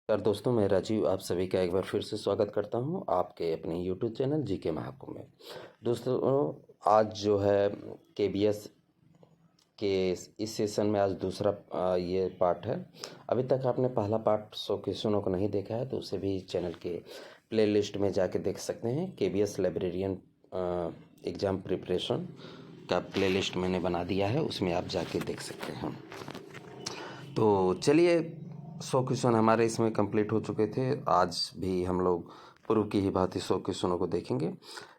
दोस्तों, मैं राजीव आप सभी का एक बार फिर से स्वागत करता हूं आपके अपने यूट्यूब चैनल जीके महाकुंभ में। दोस्तों, आज जो है केबीएस के इस सेशन में आज दूसरा ये पार्ट है। अभी तक आपने पहला पार्ट 100 क्वेश्चनों को नहीं देखा है तो उसे भी चैनल के प्लेलिस्ट में जाके देख सकते हैं। केबीएस लाइब्रेरियन एग्ज़ाम प्रिपरेशन का प्लेलिस्ट मैंने बना दिया है, उसमें आप जाके देख सकते हैं। तो चलिए, 100 क्वेश्चन हमारे इसमें कंप्लीट हो चुके थे। आज भी हम लोग पूर्व की ही भांति 100 क्वेश्चनों को देखेंगे।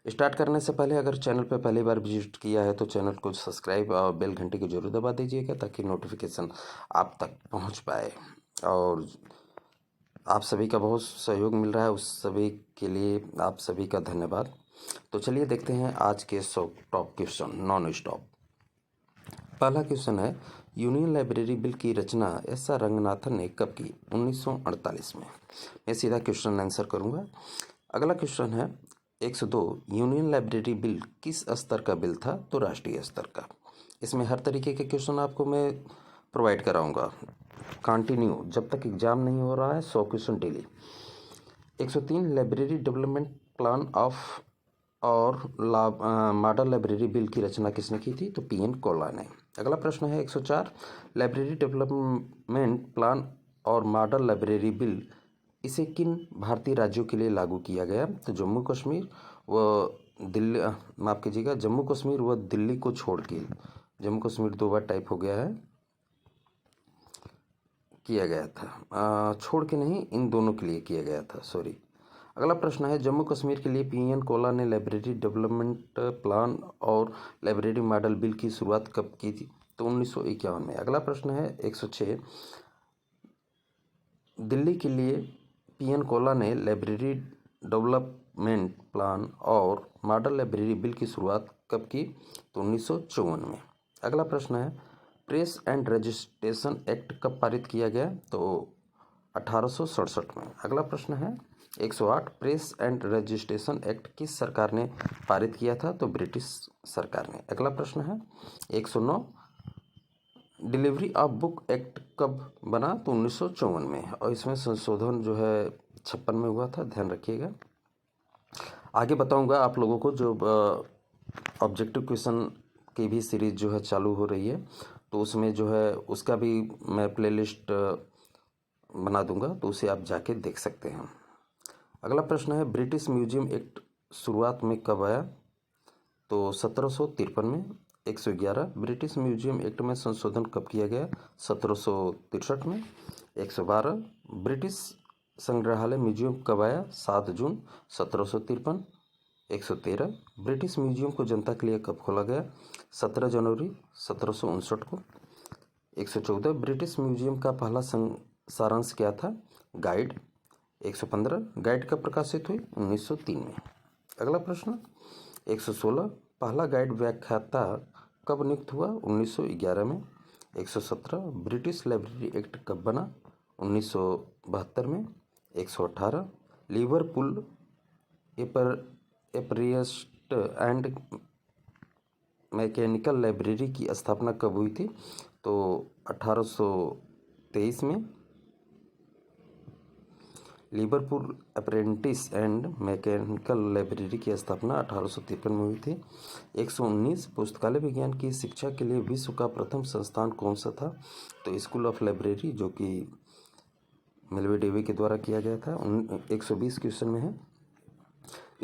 स्टार्ट करने से पहले अगर चैनल पर पहली बार विजिट किया है तो चैनल को सब्सक्राइब और बेल घंटी को जरूर दबा दीजिएगा ताकि नोटिफिकेशन आप तक पहुंच पाए। और आप सभी का बहुत सहयोग मिल रहा है, उस सभी के लिए आप सभी का धन्यवाद। तो चलिए देखते हैं आज के 100 टॉप क्वेश्चन नॉन स्टॉप। पहला क्वेश्चन है, यूनियन लाइब्रेरी बिल की रचना एस आर रंगनाथन ने कब की? 1948 में। मैं सीधा क्वेश्चन आंसर करूंगा। अगला क्वेश्चन है 102, यूनियन लाइब्रेरी बिल किस स्तर का बिल था? तो राष्ट्रीय स्तर का। इसमें हर तरीके के क्वेश्चन आपको मैं प्रोवाइड कराऊंगा कंटिन्यू, जब तक एग्जाम नहीं हो रहा है। 100 question daily. 103, library development plan of और मॉडल लाइब्रेरी बिल की रचना किसने की थी? तो पीएन कोल्ला ने। अगला प्रश्न है 104, लाइब्रेरी डेवलपमेंट प्लान और मॉडल लाइब्रेरी बिल इसे किन भारतीय राज्यों के लिए लागू किया गया? तो जम्मू कश्मीर व दिल्ली, माफ़ कीजिएगा, जम्मू कश्मीर व दिल्ली को छोड़ के। जम्मू कश्मीर 2 बार टाइप हो गया है, किया गया था, छोड़ के नहीं, इन दोनों के लिए किया गया था, सॉरी। अगला प्रश्न है, जम्मू कश्मीर के लिए पीएन कोल्ला ने लाइब्रेरी डेवलपमेंट प्लान और लाइब्रेरी मॉडल बिल की शुरुआत कब की थी? तो 1951 में। अगला प्रश्न है 106, दिल्ली के लिए पीएन कोल्ला ने लाइब्रेरी डेवलपमेंट प्लान और मॉडल लाइब्रेरी बिल की शुरुआत कब की? तो 1954 में। अगला प्रश्न है, प्रेस एंड रजिस्ट्रेशन एक्ट कब पारित किया गया? तो 1867 में। अगला प्रश्न है 108, प्रेस एंड रजिस्ट्रेशन एक्ट किस सरकार ने पारित किया था? तो ब्रिटिश सरकार ने। अगला प्रश्न है 109, डिलीवरी ऑफ बुक एक्ट कब बना? तो 1954 में। और इसमें संशोधन जो है 56 में हुआ था, ध्यान रखिएगा। आगे बताऊंगा आप लोगों को, जो ऑब्जेक्टिव क्वेश्चन की भी सीरीज जो है चालू हो रही है, तो उसमें जो है उसका भी मैं प्लेलिस्ट बना दूंगा, तो उसे आप जाके देख सकते हैं। अगला प्रश्न है, ब्रिटिश म्यूजियम एक्ट शुरुआत में कब आया? तो 1753 में। 111, ब्रिटिश म्यूजियम एक्ट में संशोधन कब किया गया? 1763 में। 112, ब्रिटिश संग्रहालय म्यूजियम कब आया? 7 जून 1753। 113, ब्रिटिश म्यूजियम को जनता के लिए कब खोला गया? 17 जनवरी 1759 को। 114, ब्रिटिश म्यूजियम का पहला सारांश क्या था? गाइड। 115, गाइड कब प्रकाशित हुई? 1903 में। अगला प्रश्न 116, पहला गाइड व्याख्याता कब नियुक्त हुआ? 1911 में। 117, ब्रिटिश लाइब्रेरी एक्ट कब बना? 1972 में। 118, लिवरपूल एपरियस्ट एंड मैकेनिकल लाइब्रेरी की स्थापना कब हुई थी? तो 1823 में। Liverpool apprentice and mechanical library की स्थापना 1853 में हुई थी। 119, पुस्तकालय विज्ञान की शिक्षा के लिए विश्व का प्रथम संस्थान कौन सा था? तो स्कूल ऑफ लाइब्रेरी, जो कि मेलवी डेवी के द्वारा किया गया था। 120 क्वेश्चन में है,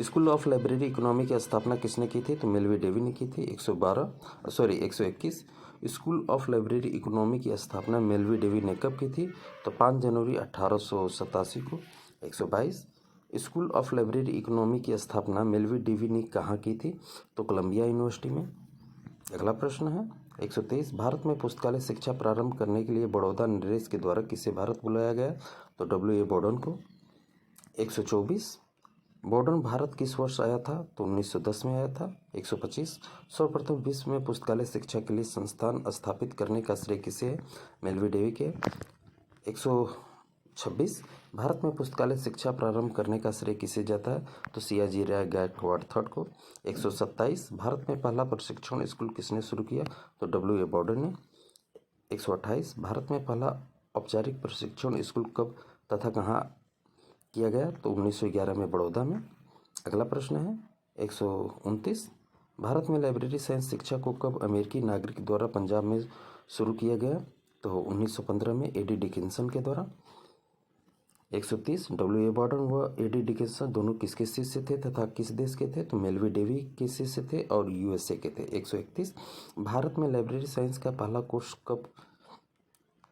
स्कूल ऑफ लाइब्रेरी इकोनॉमी की स्थापना किसने की थी? तो मेलवी डेवी ने की थी। 121, स्कूल ऑफ लाइब्रेरी इकोनॉमी की स्थापना मेलवी डेवी ने कब की थी? तो 5 जनवरी 1887 को। 122, स्कूल ऑफ लाइब्रेरी इकोनॉमी की स्थापना मेलवी डेवी ने कहाँ की थी? तो कोलंबिया यूनिवर्सिटी में। अगला प्रश्न है 123, भारत में पुस्तकालय शिक्षा प्रारंभ करने के लिए बड़ौदा नरेश के द्वारा किसे भारत बुलाया गया? तो W.A. बोर्डन को। 124, बोर्डन भारत किस वर्ष आया था? तो 1910 में आया था। 125, सर्वप्रथम विश्व में पुस्तकालय शिक्षा के लिए संस्थान स्थापित करने का श्रेय किसे है? मेलवी डेवी के। 126, भारत में पुस्तकालय शिक्षा प्रारंभ करने का श्रेय किसे जाता है? तो सियाजी राय गायकवाड़ थर्ड को। 127, भारत में पहला प्रशिक्षण स्कूल किसने शुरू किया? तो W.A. बोर्डन ने। 128, भारत में पहला औपचारिक प्रशिक्षण स्कूल कब तथा कहाँ किया गया? तो 1911 में बड़ौदा में। अगला प्रश्न है 129, भारत में लाइब्रेरी साइंस शिक्षा को कब अमेरिकी नागरिक द्वारा पंजाब में शुरू किया गया? तो 1915 में ए डी डिकिंसन के द्वारा। 130, डब्ल्यू ए बॉर्डन व ए डी डिकिंसन दोनों किसके शिष्य थे तथा किस देश के थे? तो मेलवी डेवी के शिष्य थे और यूएसए के थे। 131, भारत में लाइब्रेरी साइंस का पहला कोर्स कब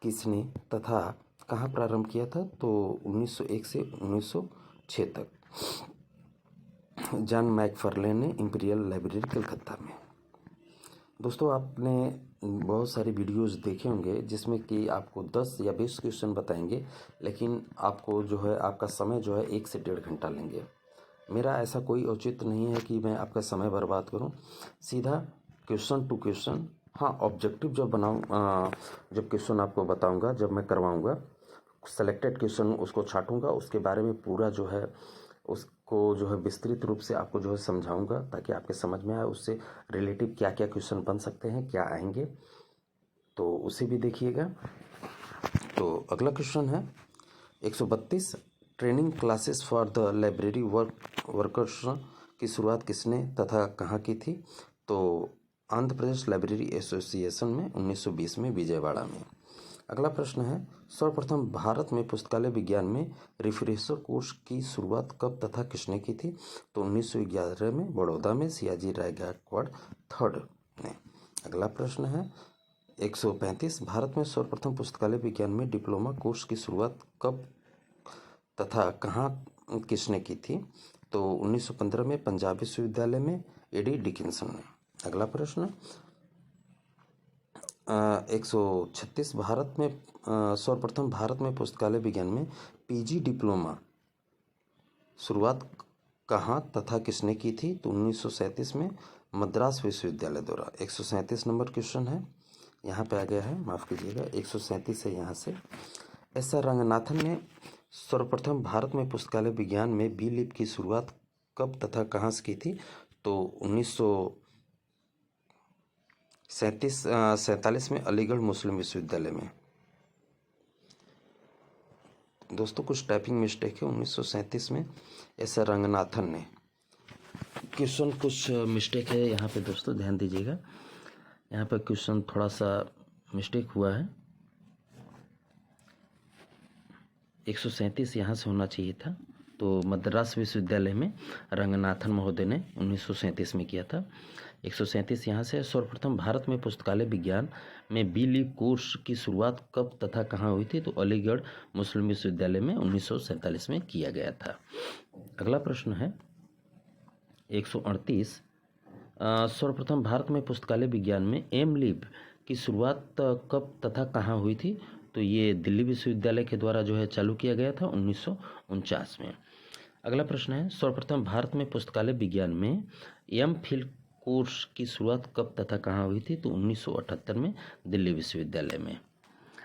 किसने तथा कहाँ प्रारंभ किया था? तो 1901 से 1906 तक जॉन मैकफार्लेन ने इंपीरियल लाइब्रेरी कलकत्ता में। दोस्तों, आपने बहुत सारे वीडियोस देखे होंगे जिसमें कि आपको 10 या 20 क्वेश्चन बताएंगे, लेकिन आपको जो है आपका समय जो है 1 से 1.5 घंटा लेंगे। मेरा ऐसा कोई औचित्य नहीं है कि मैं आपका समय बर्बाद करूं, सीधा क्वेश्चन टू क्वेश्चन। हाँ, ऑब्जेक्टिव जब बनाऊँ, जब क्वेश्चन आपको बताऊंगा, जब मैं करवाऊंगा सेलेक्टेड क्वेश्चन, उसको छांटूंगा, उसके बारे में पूरा जो है उसको जो है विस्तृत रूप से आपको जो है समझाऊंगा ताकि आपके समझ में आए उससे रिलेटिव क्या क्या क्वेश्चन बन सकते हैं, क्या आएंगे, तो उसे भी देखिएगा। तो अगला क्वेश्चन है 132, training classes for the library workers की शुरुआत किसने तथा कहाँ की थी? तो आंध्र प्रदेश लाइब्रेरी एसोसिएशन में 1920 में विजयवाड़ा में। अगला प्रश्न है सर्वप्रथम भारत में पुस्तकालय विज्ञान में रिफ्रेशर कोर्स की शुरुआत कब तथा किसने की थी? तो 1911 में बड़ौदा में सियाजी राय गायकवाड़ थर्ड ने। अगला प्रश्न है 135, भारत में सर्वप्रथम पुस्तकालय विज्ञान में डिप्लोमा कोर्स की शुरुआत कब तथा कहाँ किसने की थी? तो 1915 में पंजाब विश्वविद्यालय में ए डी डिकिंसन ने। अगला प्रश्न 136, भारत में सर्वप्रथम भारत में पुस्तकालय विज्ञान में पीजी डिप्लोमा शुरुआत कहाँ तथा किसने की थी? तो 1937 में मद्रास विश्वविद्यालय द्वारा। 137 नंबर क्वेश्चन है, यहाँ पे आ गया है, माफ़ कीजिएगा, 137 है यहाँ से। एस आर रंगनाथन ने सर्वप्रथम भारत में पुस्तकालय विज्ञान में बी लिप की शुरुआत कब तथा कहाँ से की थी? तो 1947 में अलीगढ़ मुस्लिम विश्वविद्यालय में। दोस्तों, कुछ टाइपिंग मिस्टेक है, 1937 में एस आर रंगनाथन ने। क्वेश्चन कुछ मिस्टेक है यहाँ पे दोस्तों, ध्यान दीजिएगा, यहाँ पर क्वेश्चन थोड़ा सा मिस्टेक हुआ है। 137 यहाँ से होना चाहिए था, तो मद्रास विश्वविद्यालय में रंगनाथन महोदय ने 1937 में किया था। 137 यहाँ से। सर्वप्रथम भारत में पुस्तकालय विज्ञान में बी लिप कोर्स की शुरुआत कब तथा कहाँ हुई थी? तो अलीगढ़ मुस्लिम विश्वविद्यालय में 1947 में किया गया था। अगला प्रश्न है 138, सर्वप्रथम भारत में पुस्तकालय विज्ञान में एम लिप की शुरुआत कब तथा कहाँ हुई थी? तो ये दिल्ली विश्वविद्यालय के द्वारा जो है चालू किया गया था 1949 में। अगला प्रश्न है सर्वप्रथम भारत में पुस्तकालय विज्ञान में एम फिल कोर्स की शुरुआत कब तथा कहाँ हुई थी? तो 1978 में दिल्ली विश्वविद्यालय में।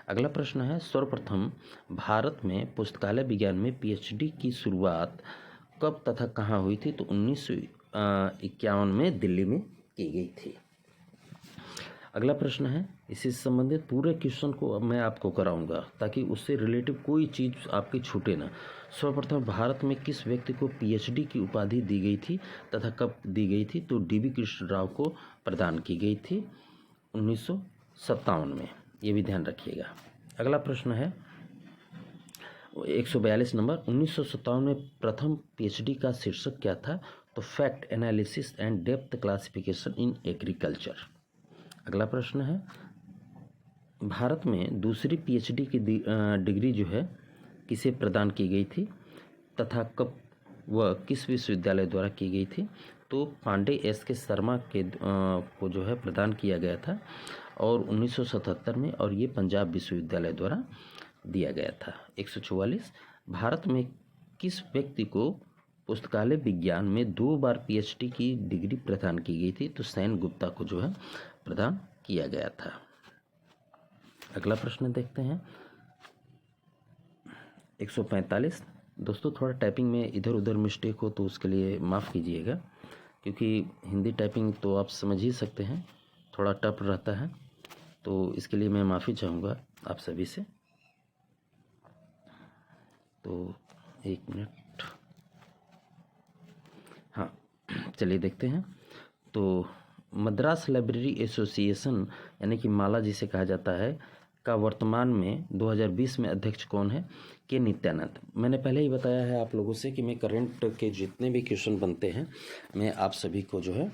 अगला प्रश्न है सर्वप्रथम भारत में पुस्तकालय विज्ञान में पीएचडी की शुरुआत कब तथा कहाँ हुई थी? तो 1951 में दिल्ली में की गई थी। अगला प्रश्न है, इससे संबंधित पूरे क्वेश्चन को अब मैं आपको कराऊंगा ताकि उससे रिलेटिव कोई चीज़ आपकी छूटे ना। सर्वप्रथम भारत में किस व्यक्ति को पीएचडी की उपाधि दी गई थी तथा कब दी गई थी? तो डी बी कृष्ण राव को प्रदान की गई थी 1957 में, ये भी ध्यान रखिएगा। अगला प्रश्न है 142 नंबर, 1957 में प्रथम पीएचडी का शीर्षक क्या था? तो fact analysis and depth classification in agriculture. अगला प्रश्न है भारत में दूसरी पीएचडी की डिग्री जो है किसे प्रदान की गई थी तथा कब व किस विश्वविद्यालय द्वारा की गई थी? तो पांडे एस के शर्मा के को जो है प्रदान किया गया था और 1977 में, और ये पंजाब विश्वविद्यालय द्वारा दिया गया था। 144, भारत में किस व्यक्ति को पुस्तकालय विज्ञान में 2 बार पीएचडी की डिग्री प्रदान की गई थी? तो सैन गुप्ता को जो है प्रदान किया गया था। अगला प्रश्न देखते हैं 145। दोस्तों, थोड़ा टाइपिंग में इधर उधर मिस्टेक हो तो उसके लिए माफ़ कीजिएगा, क्योंकि हिंदी टाइपिंग तो आप समझ ही सकते हैं थोड़ा टफ रहता है, तो इसके लिए मैं माफ़ी चाहूँगा आप सभी से। तो 1 मिनट, हाँ चलिए देखते हैं। तो मद्रास लाइब्रेरी एसोसिएशन यानी कि माला जिसे कहा जाता है का वर्तमान में 2020 में अध्यक्ष कौन है? के नित्यानंद। मैंने पहले ही बताया है आप लोगों से कि मैं करंट के जितने भी क्वेश्चन बनते हैं मैं आप सभी को जो है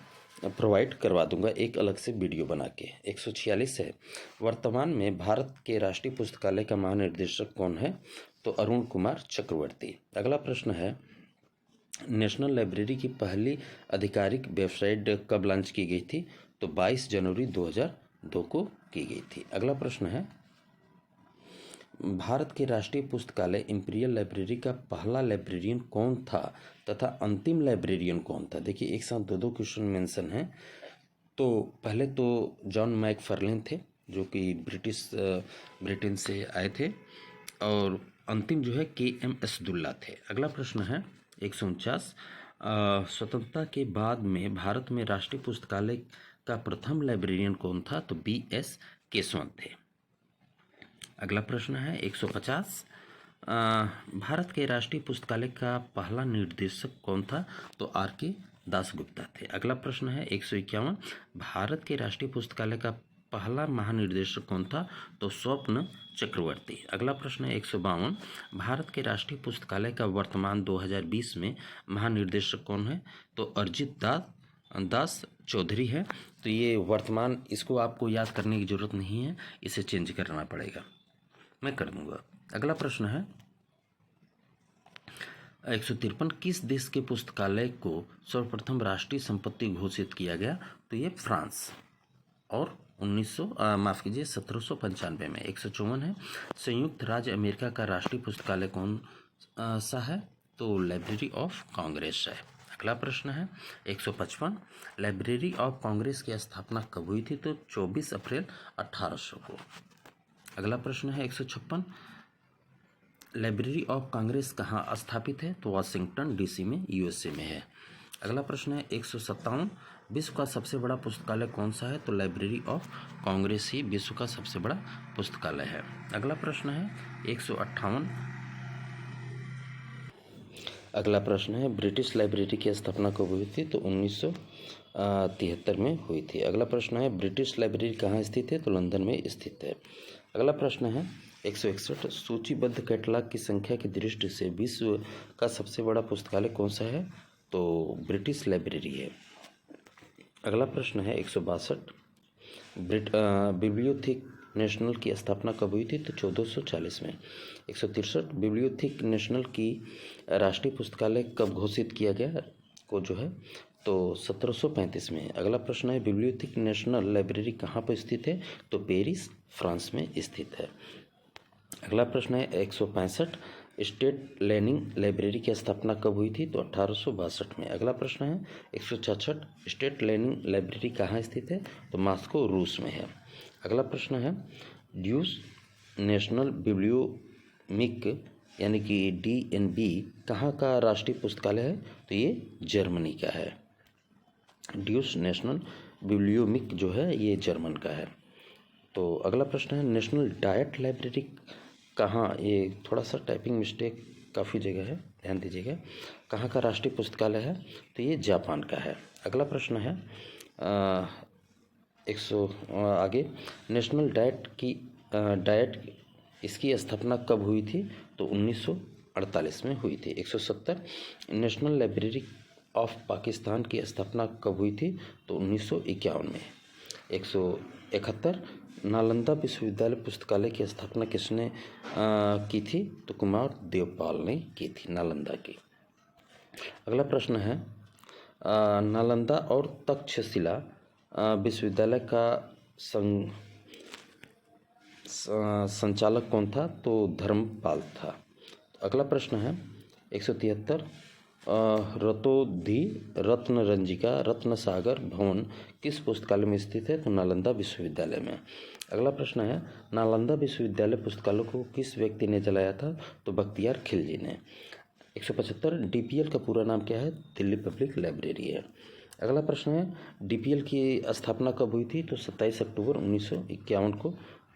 प्रोवाइड करवा दूंगा एक अलग से वीडियो बना के। 146 है, वर्तमान में भारत के राष्ट्रीय पुस्तकालय का महानिर्देशक कौन है? तो अरुण कुमार चक्रवर्ती। अगला प्रश्न है, नेशनल लाइब्रेरी की पहली आधिकारिक वेबसाइट कब लॉन्च की गई थी? तो 22 जनवरी 2002 को की गई थी। अगला प्रश्न है, भारत के राष्ट्रीय पुस्तकालय इंपीरियल लाइब्रेरी का पहला लाइब्रेरियन कौन था तथा अंतिम लाइब्रेरियन कौन था? देखिए एक साथ दो क्वेश्चन मेंशन हैं। तो पहले तो जॉन मैकफर्लेन थे जो कि ब्रिटेन से आए थे, और अंतिम जो है KM असदुल्ला थे। अगला प्रश्न है 149, स्वतंत्रता के बाद में भारत में राष्ट्रीय पुस्तकालय का प्रथम लाइब्रेरियन कौन था? तो BS केशवंत थे। अगला प्रश्न है 150, भारत के राष्ट्रीय पुस्तकालय का पहला निर्देशक कौन था? तो RK दासगुप्ता थे। अगला प्रश्न है 151, भारत के राष्ट्रीय पुस्तकालय का पहला महानिर्देशक कौन था? तो स्वप्न चक्रवर्ती। अगला प्रश्न है 152, भारत के राष्ट्रीय पुस्तकालय का वर्तमान 2020 में महानिर्देशक कौन है? तो अरिजित दास चौधरी है। तो ये वर्तमान, इसको आपको याद करने की जरूरत नहीं है, इसे चेंज करना पड़ेगा, मैं कर दूंगा। अगला प्रश्न है 153, किस देश के पुस्तकालय को सर्वप्रथम राष्ट्रीय संपत्ति घोषित किया गया? तो ये फ्रांस, और 1795 में। 154 है, संयुक्त राज्य अमेरिका का राष्ट्रीय पुस्तकालय कौन सा है? तो लाइब्रेरी ऑफ कांग्रेस है। अगला प्रश्न है 155, लाइब्रेरी ऑफ कांग्रेस की स्थापना कब हुई थी? तो 24 अप्रैल 1800 को। अगला प्रश्न है 156, लाइब्रेरी ऑफ कांग्रेस कहाँ स्थापित है? तो वाशिंगटन DC में USA में है। अगला प्रश्न है 157, विश्व का सबसे बड़ा पुस्तकालय कौन सा है? तो लाइब्रेरी ऑफ कांग्रेस ही विश्व का सबसे बड़ा पुस्तकालय है। अगला प्रश्न है 158, अगला प्रश्न है ब्रिटिश लाइब्रेरी की स्थापना कब हुई थी? तो 1973 में हुई थी। अगला प्रश्न है ब्रिटिश लाइब्रेरी कहाँ स्थित है? तो लंदन में स्थित है। अगला प्रश्न है 161, सूचीबद्ध कैटलॉग की संख्या की दृष्टि से विश्व का सबसे बड़ा पुस्तकालय कौन सा है? तो ब्रिटिश लाइब्रेरी है। अगला प्रश्न है 162, बिब्लियोथेक नेशनल की स्थापना कब हुई थी? तो 1440 में। 163, बिब्लियोथेक नेशनल की राष्ट्रीय पुस्तकालय कब घोषित किया गया को जो है? तो 1735 में। अगला प्रश्न है बिब्लियोथेक नेशनल लाइब्रेरी कहाँ पर स्थित है? तो पेरिस, फ्रांस में स्थित है। अगला प्रश्न है 165, स्टेट लेनिंग लाइब्रेरी की स्थापना कब हुई थी? तो 1862 में। अगला प्रश्न है 166, स्टेट लेनिंग लाइब्रेरी कहाँ स्थित है? तो मॉस्को, रूस में है। अगला प्रश्न है ड्यूस नेशनल बिब्लियोमिक यानी कि DNB कहाँ का राष्ट्रीय पुस्तकालय है? तो ये जर्मनी का है। ड्यूस नेशनल बिब्लियोमिक जो है ये जर्मन का है। तो अगला प्रश्न है नेशनल डायट लाइब्रेरी कहाँ, ये थोड़ा सा टाइपिंग मिस्टेक काफ़ी जगह है, ध्यान दीजिएगा, कहाँ का राष्ट्रीय पुस्तकालय है? तो ये जापान का है। अगला प्रश्न है आगे नेशनल डाइट इसकी स्थापना कब हुई थी? तो 1948 में हुई थी। 170, नेशनल लाइब्रेरी ऑफ पाकिस्तान की स्थापना कब हुई थी? तो 1951 में। 171, नालंदा विश्वविद्यालय पुस्तकालय की स्थापना किसने की थी? तो कुमार देवपाल ने की थी, नालंदा की। अगला प्रश्न है नालंदा और तक्षशिला विश्वविद्यालय का संचालक कौन था? तो धर्मपाल था। अगला प्रश्न है 173, रतोधी रत्नरंजिका रत्नसागर भवन किस पुस्तकालय में स्थित है? तो नालंदा विश्वविद्यालय में। अगला प्रश्न है नालंदा विश्वविद्यालय पुस्तकालय को किस व्यक्ति ने जलाया था? तो बख्तियार खिलजी ने। 175, DPL का पूरा नाम क्या है? दिल्ली पब्लिक लाइब्रेरी है। अगला प्रश्न है DPL की स्थापना कब हुई थी? तो 27 अक्टूबर 1951 को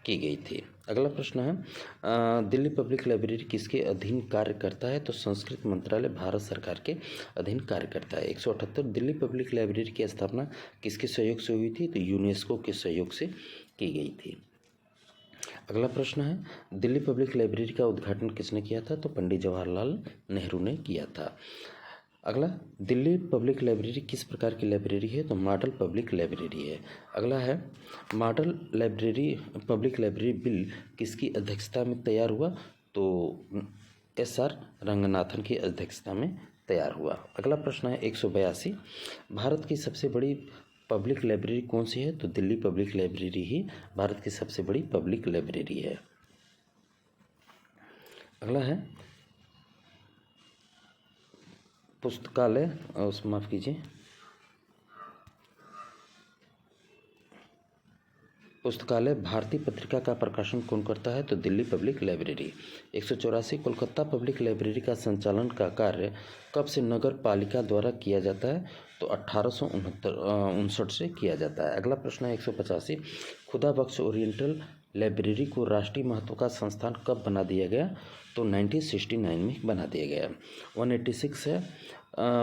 की गई थी। अगला प्रश्न है दिल्ली पब्लिक लाइब्रेरी किसके अधीन कार्य करता है? तो संस्कृत मंत्रालय भारत सरकार के अधीन कार्य करता है। 178 दिल्ली पब्लिक लाइब्रेरी की स्थापना किसके सहयोग से हुई थी? तो यूनेस्को के सहयोग से की गई थी। अगला प्रश्न है दिल्ली पब्लिक लाइब्रेरी का उद्घाटन किसने किया था? तो पंडित जवाहरलाल नेहरू ने किया था। अगला, दिल्ली पब्लिक लाइब्रेरी किस प्रकार की लाइब्रेरी है? तो मॉडल पब्लिक लाइब्रेरी है। अगला है model library public library bill किसकी अध्यक्षता में तैयार हुआ? तो एस.आर. रंगनाथन की अध्यक्षता में तैयार हुआ। अगला प्रश्न है 182 भारत की सबसे बड़ी पब्लिक लाइब्रेरी कौन सी है? तो दिल्ली पब्लिक लाइब्रेरी ही भारत की सबसे बड़ी पब्लिक लाइब्रेरी है। अगला है पुस्तकालय माफ़ कीजिए पुस्तकालय भारतीय पत्रिका का प्रकाशन कौन करता है? तो Delhi public library. 184 Kolkata public library का संचालन का कार्य कब से नगर पालिका द्वारा किया जाता है? तो 1859 से किया जाता है। अगला प्रश्न है 185 खुदा बख्श ओरिएंटल लाइब्रेरी को राष्ट्रीय महत्व का संस्थान कब बना दिया गया? तो 1969 में बना दिया गया। 186 है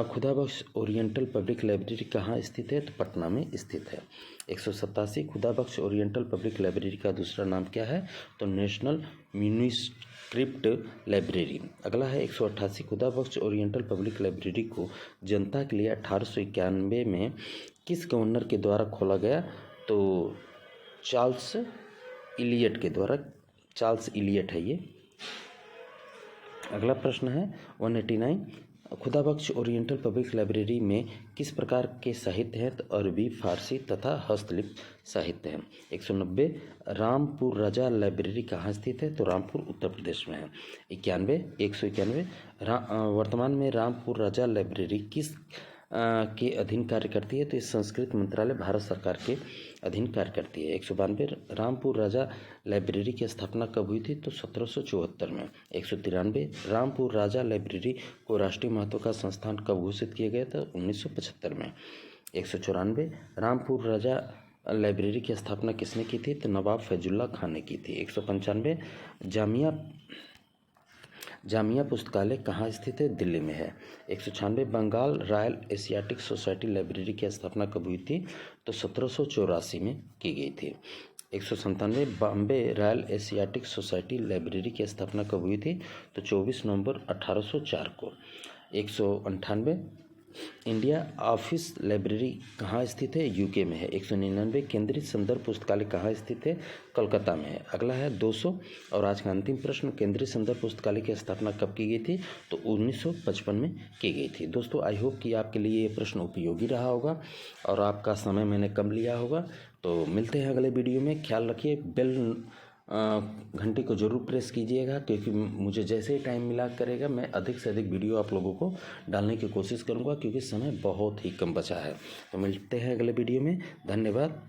खुदा बख्श ओरिएंटल पब्लिक लाइब्रेरी कहाँ स्थित है? तो पटना में स्थित है। 187 खुदा बख्श ओरिएंटल पब्लिक लाइब्रेरी का दूसरा नाम क्या है? तो नेशनल म्यूनिस्क्रिप्ट लाइब्रेरी। अगला है 188 खुदा बख्श ओरिएंटल पब्लिक लाइब्रेरी को जनता के लिए 1891 में किस गवर्नर के द्वारा खोला गया? तो चार्ल्स इलियट के द्वारा। चार्ल्स इलियट है ये। अगला प्रश्न है 189 खुदा बख्श ओरिएंटल पब्लिक लाइब्रेरी में किस प्रकार के साहित्य हैं? तो अरबी, फारसी तथा हस्तलिपि साहित्य हैं। 190 रामपुर राजा लाइब्रेरी कहाँ स्थित है? तो रामपुर उत्तर प्रदेश में है। 191 वर्तमान में रामपुर राजा लाइब्रेरी किस के अधीन कार्य करती है? तो इस संस्कृत मंत्रालय भारत सरकार के अधीन कार्य करती है। 192 रामपुर राजा लाइब्रेरी की स्थापना कब हुई थी? तो 1774 में। 193 रामपुर राजा लाइब्रेरी को राष्ट्रीय महत्व का संस्थान कब घोषित किया गया था? 1975 में। 194 रामपुर राजा लाइब्रेरी की स्थापना किसने की थी? तो नवाब फैजुल्ला खान ने की थी। 195 जामिया पुस्तकालय कहाँ स्थित है? दिल्ली में है। 196 Bengal Royal Asiatic Society Library की स्थापना कब हुई थी? तो 1784 में की गई थी। 197 Bombay royal Asiatic Society Library की स्थापना कब हुई थी? तो 24 नवंबर 1804 को। 198 इंडिया ऑफिस लाइब्रेरी कहाँ स्थित है? यूके में है। 199 केंद्रीय संदर्भ पुस्तकालय कहाँ स्थित है? कोलकाता में है। अगला है 200 और आज का अंतिम प्रश्न केंद्रीय संदर्भ पुस्तकालय की स्थापना कब की गई थी? तो 1955 में की गई थी। दोस्तों आई होप कि आपके लिए ये प्रश्न उपयोगी रहा होगा और आपका समय मैंने कम लिया होगा। तो मिलते हैं अगले वीडियो में। ख्याल रखिए बेल घंटी को ज़रूर प्रेस कीजिएगा क्योंकि मुझे जैसे ही टाइम मिला करेगा मैं अधिक से अधिक वीडियो आप लोगों को डालने की कोशिश करूंगा क्योंकि समय बहुत ही कम बचा है। तो मिलते हैं अगले वीडियो में। धन्यवाद।